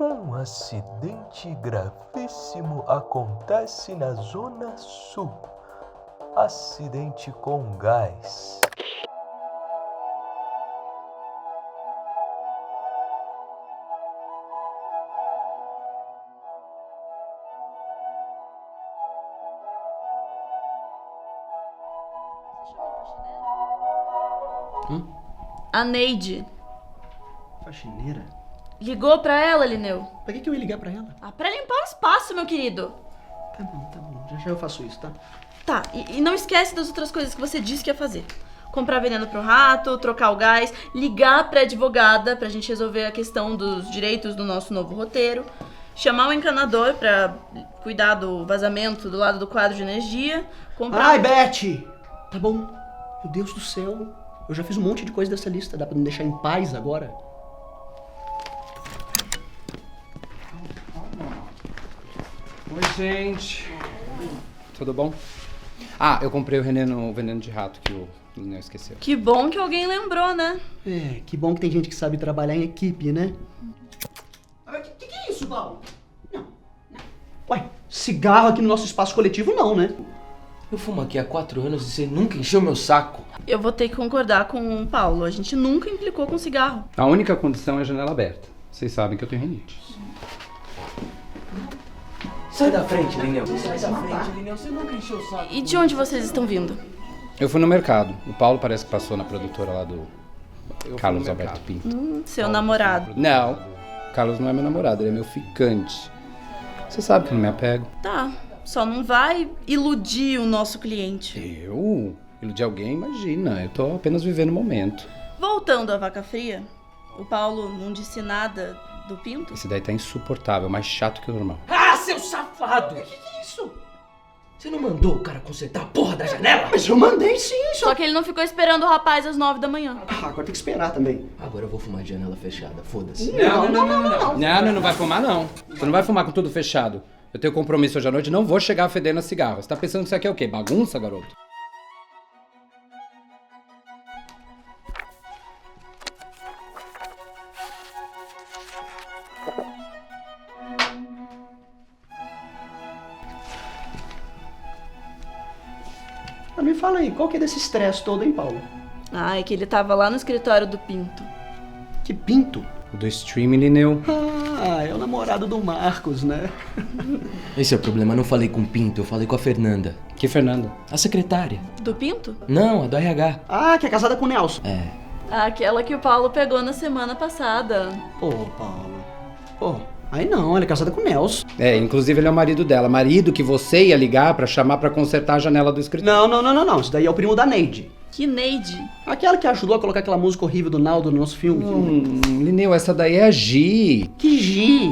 Um acidente gravíssimo acontece na Zona Sul. Acidente com gás. A Neide. Faxineira? Ligou pra ela, Lineu? Pra que eu ia ligar pra ela? Pra limpar o espaço, meu querido. Tá bom. Já eu faço isso, tá? Tá, e não esquece das outras coisas que você disse que ia fazer. Comprar veneno pro rato, trocar o gás, ligar pra advogada pra gente resolver a questão dos direitos do nosso novo roteiro, chamar o encanador pra cuidar do vazamento do lado do quadro de energia, comprar... Ai, Beth! Tá bom. Meu Deus do céu. Eu já fiz um monte de coisa dessa lista. Dá pra me deixar em paz agora? Oi, gente. Tudo bom? Eu comprei o veneno de rato que o Lineu esqueceu. Que bom que alguém lembrou, né? É, que bom que tem gente que sabe trabalhar em equipe, né? Que é isso, Paulo? Não. Ué, cigarro aqui no nosso espaço coletivo não, né? Eu fumo aqui há 4 anos e você nunca encheu meu saco. Eu vou ter que concordar com o Paulo. A gente nunca implicou com cigarro. A única condição é a janela aberta. Vocês sabem que eu tenho rinite. Sai da frente, Lineu. Sai da frente, Lineu. Você nunca encheu o saco. E de onde vocês estão vindo? Eu fui no mercado. O Paulo parece que passou na produtora lá do Carlos Alberto Pinto. Seu namorado. Não, Carlos não é meu namorado, ele é meu ficante. Você sabe que eu não me apego. Tá, só não vai iludir o nosso cliente. Eu? Iludir alguém? Imagina, eu tô apenas vivendo o momento. Voltando à vaca fria, o Paulo não disse nada do Pinto? Esse daí tá insuportável, mais chato que o normal. Ah, seu safado! Que é isso? Você não mandou o cara consertar a porra da janela? Mas eu mandei sim, Só que ele não ficou esperando o rapaz às 9 da manhã. Agora tem que esperar também. Agora eu vou fumar de janela fechada, foda-se. Não vai fumar não. Você não vai fumar com tudo fechado. Eu tenho compromisso hoje à noite, não vou chegar fedendo a cigarro. Você tá pensando que isso aqui é o quê? Bagunça, garoto? Mas me fala aí, qual que é desse estresse todo, hein, Paulo? É que ele tava lá no escritório do Pinto. Que Pinto? O do streaming, Lineu. É o namorado do Marcos, né? Esse é o problema, eu não falei com o Pinto, eu falei com a Fernanda. Que Fernanda? A secretária. Do Pinto? Não, a do RH. Que é casada com o Nelson. É. Aquela que o Paulo pegou na semana passada. Pô, Paulo. Pô, aí não, ela é casada com o Nelson. Inclusive ele é o marido dela. Marido que você ia ligar pra chamar pra consertar a janela do escritório. Não. Isso daí é o primo da Neide. Que Neide? Aquela que ajudou a colocar aquela música horrível do Naldo no nosso filme. Lineu, essa daí é a Gi. Que Gi?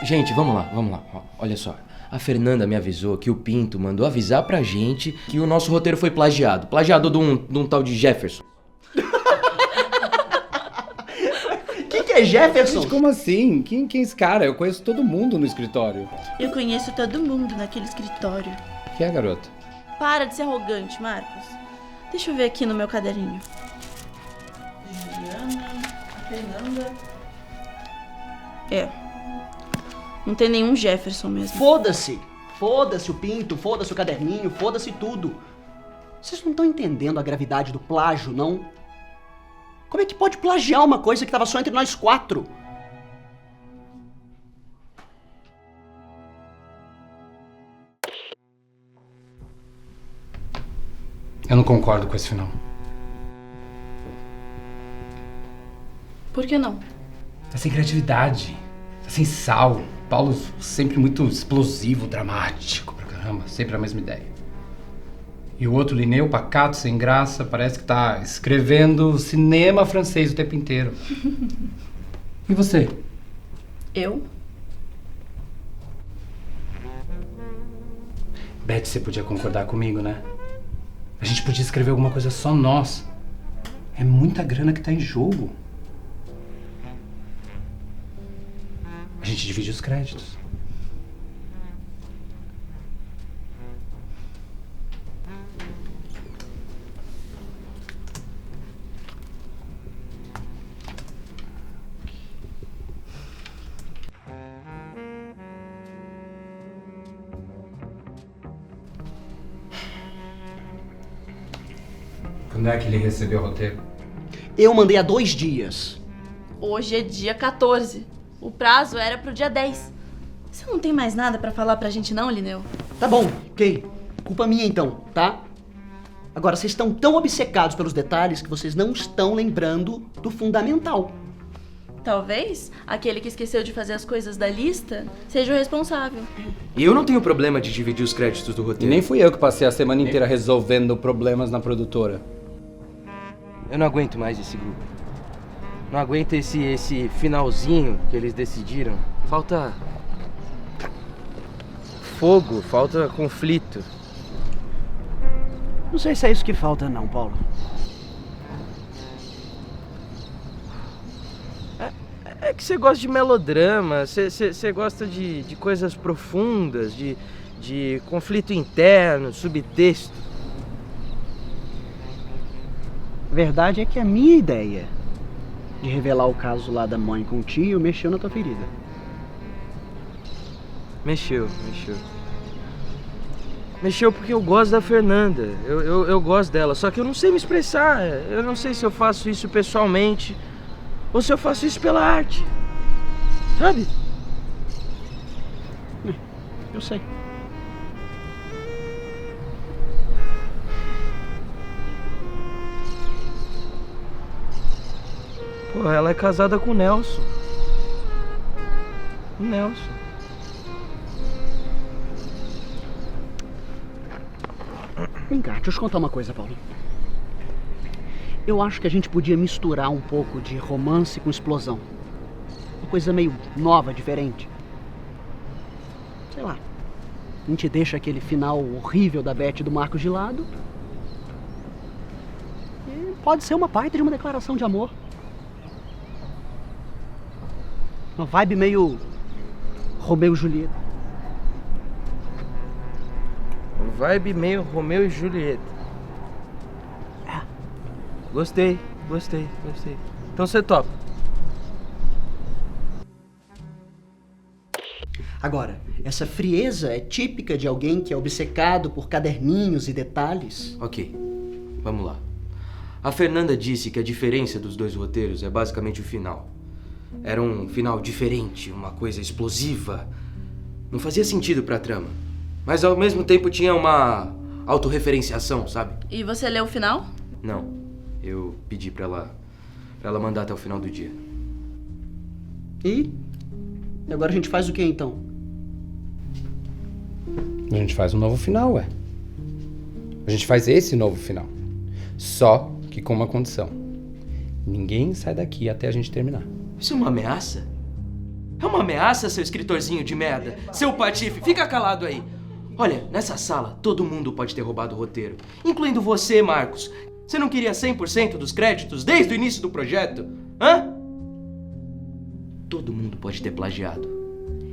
Gente, vamos lá. Ó, olha só. A Fernanda me avisou que o Pinto mandou avisar pra gente que o nosso roteiro foi plagiado. Plagiado de um tal de Jefferson. Quem que é Jefferson? Gente, como assim? Quem é esse cara? Eu conheço todo mundo no escritório. Eu conheço todo mundo naquele escritório. Que é, garota? Para de ser arrogante, Marcos. Deixa eu ver aqui no meu caderninho. Juliana, Fernanda... Não tem nenhum Jefferson mesmo. Foda-se. Foda-se o Pinto, foda-se o caderninho, foda-se tudo. Vocês não estão entendendo a gravidade do plágio, não? Como é que pode plagiar uma coisa que tava só entre nós 4? Eu não concordo com esse final. Por que não? Tá sem criatividade. Tá sem sal. Paulo sempre muito explosivo, dramático pra caramba. Sempre a mesma ideia. E o outro, Lineu, pacato, sem graça, parece que tá escrevendo cinema francês o tempo inteiro. E você? Eu? Beth, você podia concordar comigo, né? A gente podia escrever alguma coisa só nós. É muita grana que tá em jogo. A gente divide os créditos. Quando é que ele recebeu o roteiro? Eu mandei há 2 dias. Hoje é dia 14. O prazo era pro dia 10. Você não tem mais nada pra falar pra gente não, Linneu? Tá bom, ok. Culpa minha então, tá? Agora, vocês estão tão obcecados pelos detalhes que vocês não estão lembrando do fundamental. Talvez aquele que esqueceu de fazer as coisas da lista seja o responsável. E eu não tenho problema de dividir os créditos do E roteiro. nem fui eu que passei a semana inteira resolvendo problemas na produtora. Eu não aguento mais esse grupo. Não aguento esse finalzinho que eles decidiram. Falta fogo, falta conflito. Não sei se é isso que falta não, Paulo. É que você gosta de melodrama, você gosta de coisas profundas, de conflito interno, subtexto. A verdade é que a minha ideia de revelar o caso lá da mãe com o tio mexeu na tua ferida. Mexeu. Mexeu porque eu gosto da Fernanda, eu gosto dela, só que eu não sei me expressar, eu não sei se eu faço isso pessoalmente ou se eu faço isso pela arte, sabe? Eu sei. Pô, ela é casada com o Nelson. O Nelson. Vem cá, deixa eu te contar uma coisa, Paulo. Eu acho que a gente podia misturar um pouco de romance com explosão. Uma coisa meio nova, diferente. Sei lá. A gente deixa aquele final horrível da Beth e do Marcos de lado. E pode ser uma baita de uma declaração de amor. Uma vibe meio Romeu e Julieta. Vibe meio Romeu e Julieta. Gostei. Então você topa. Agora, essa frieza é típica de alguém que é obcecado por caderninhos e detalhes? Ok, vamos lá. A Fernanda disse que a diferença dos 2 roteiros é basicamente o final. Era um final diferente, uma coisa explosiva. Não fazia sentido pra trama. Mas ao mesmo tempo tinha uma autorreferenciação, sabe? E você leu o final? Não, eu pedi pra ela mandar até o final do dia. E agora a gente faz o que então? A gente faz um novo final, ué. A gente faz esse novo final. Só que com uma condição. Ninguém sai daqui até a gente terminar. Isso é uma ameaça? É uma ameaça, seu escritorzinho de merda? Seu patife, fica calado aí. Olha, nessa sala, todo mundo pode ter roubado o roteiro. Incluindo você, Marcos. Você não queria 100% dos créditos desde o início do projeto? Hã? Todo mundo pode ter plagiado.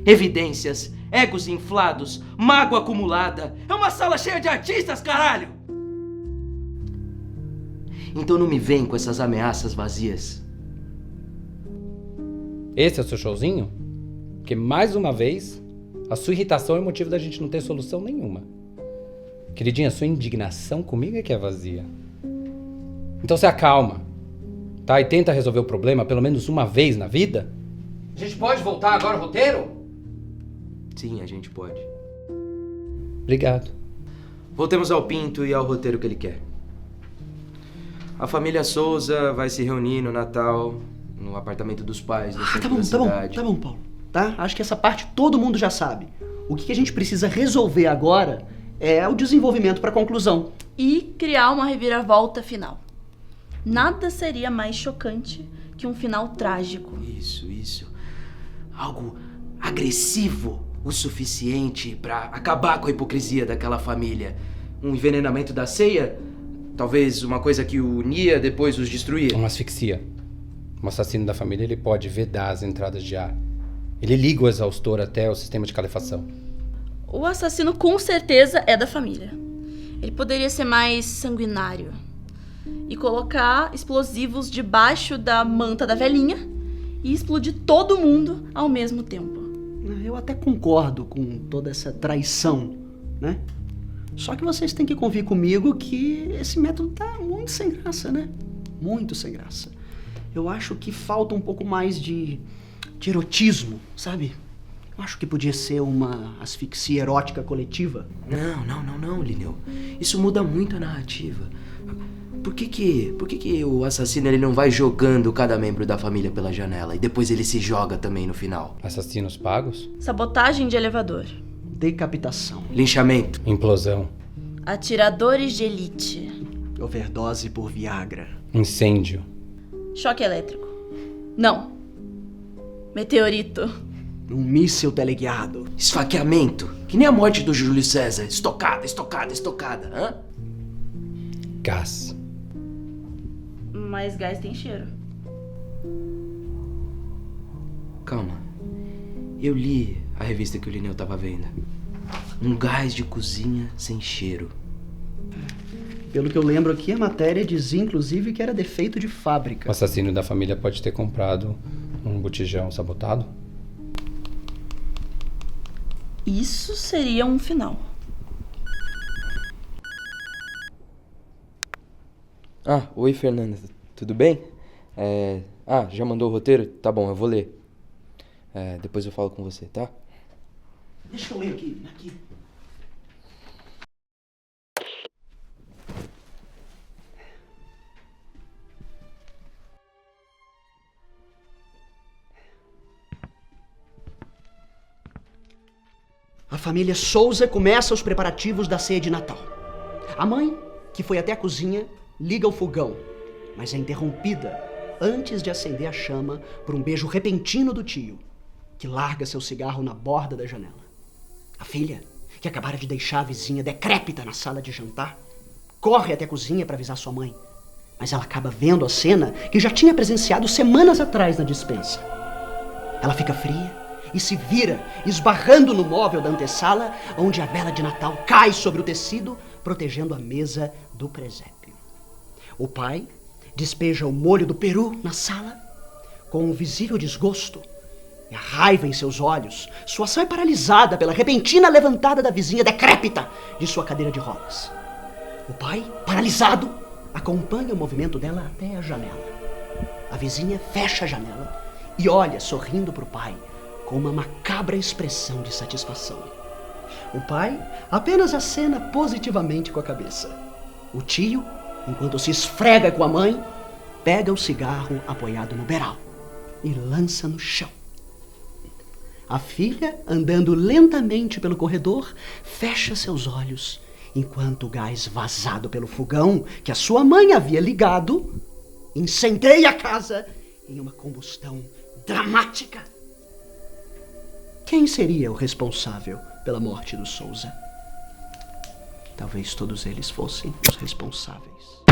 Evidências, egos inflados, mágoa acumulada. É uma sala cheia de artistas, caralho! Então não me vem com essas ameaças vazias. Esse é o seu showzinho? Porque, mais uma vez, a sua irritação é o motivo da gente não ter solução nenhuma. Queridinha, a sua indignação comigo é que é vazia. Então se acalma, tá? E tenta resolver o problema pelo menos uma vez na vida. A gente pode voltar agora ao roteiro? Sim, a gente pode. Obrigado. Voltemos ao Pinto e ao roteiro que ele quer. A família Souza vai se reunir no Natal, no apartamento dos pais do centro da cidade. Tá bom, Paulo. Tá? Acho que essa parte todo mundo já sabe. O que a gente precisa resolver agora é o desenvolvimento para conclusão. E criar uma reviravolta final. Nada seria mais chocante que um final trágico. Isso. Algo agressivo o suficiente pra acabar com a hipocrisia daquela família. Um envenenamento da ceia? Talvez uma coisa que unia, depois os destruía. Uma asfixia. Um assassino da família, ele pode vedar as entradas de ar. Ele liga o exaustor até o sistema de calefação. O assassino com certeza é da família. Ele poderia ser mais sanguinário e colocar explosivos debaixo da manta da velhinha e explodir todo mundo ao mesmo tempo. Eu até concordo com toda essa traição, né? Só que vocês têm que convir comigo que esse método tá muito sem graça, né? Muito sem graça. Eu acho que falta um pouco mais de erotismo, sabe? Eu acho que podia ser uma asfixia erótica coletiva. Não, Lineu. Isso muda muito a narrativa. Por que o assassino ele não vai jogando cada membro da família pela janela e depois ele se joga também no final? Assassinos pagos? Sabotagem de elevador. Decapitação. Linchamento. Implosão. Atiradores de elite. Overdose por Viagra. Incêndio. Choque elétrico. Não. Meteorito. Um míssil teleguiado. Esfaqueamento. Que nem a morte do Júlio César. Estocada. Hã? Gás. Mas gás tem cheiro. Calma. Eu li a revista que o Lineu tava vendo. Um gás de cozinha sem cheiro. Pelo que eu lembro aqui, a matéria dizia inclusive que era defeito de O fábrica. assassino da família pode ter comprado um botijão sabotado? Isso seria um final. Oi, Fernanda. Tudo bem? Já mandou o roteiro? Tá bom, eu vou ler. Depois eu falo com você, tá? Deixa eu ler aqui. A família Souza começa os preparativos da ceia de Natal. A mãe, que foi até a cozinha, liga o fogão, mas é interrompida antes de acender a chama por um beijo repentino do tio, que larga seu cigarro na borda da janela. A filha, que acabara de deixar a vizinha decrépita na sala de jantar, corre até a cozinha para avisar sua mãe, mas ela acaba vendo a cena que já tinha presenciado semanas atrás na despensa. Ela fica fria e se vira, esbarrando no móvel da antessala, onde a vela de Natal cai sobre o tecido, protegendo a mesa do presépio. O pai despeja o molho do peru na sala, com um visível desgosto e a raiva em seus olhos. Sua ação é paralisada pela repentina levantada da vizinha decrépita de sua cadeira de rodas. O pai, paralisado, acompanha o movimento dela até a janela. A vizinha fecha a janela e olha sorrindo para o pai, com uma macabra expressão de satisfação. O pai apenas acena positivamente com a cabeça. O tio, enquanto se esfrega com a mãe, pega o cigarro apoiado no beiral e lança no chão. A filha, andando lentamente pelo corredor, fecha seus olhos, enquanto o gás vazado pelo fogão que a sua mãe havia ligado incendeia a casa em uma combustão dramática. Quem seria o responsável pela morte do Souza? Talvez todos eles fossem os responsáveis.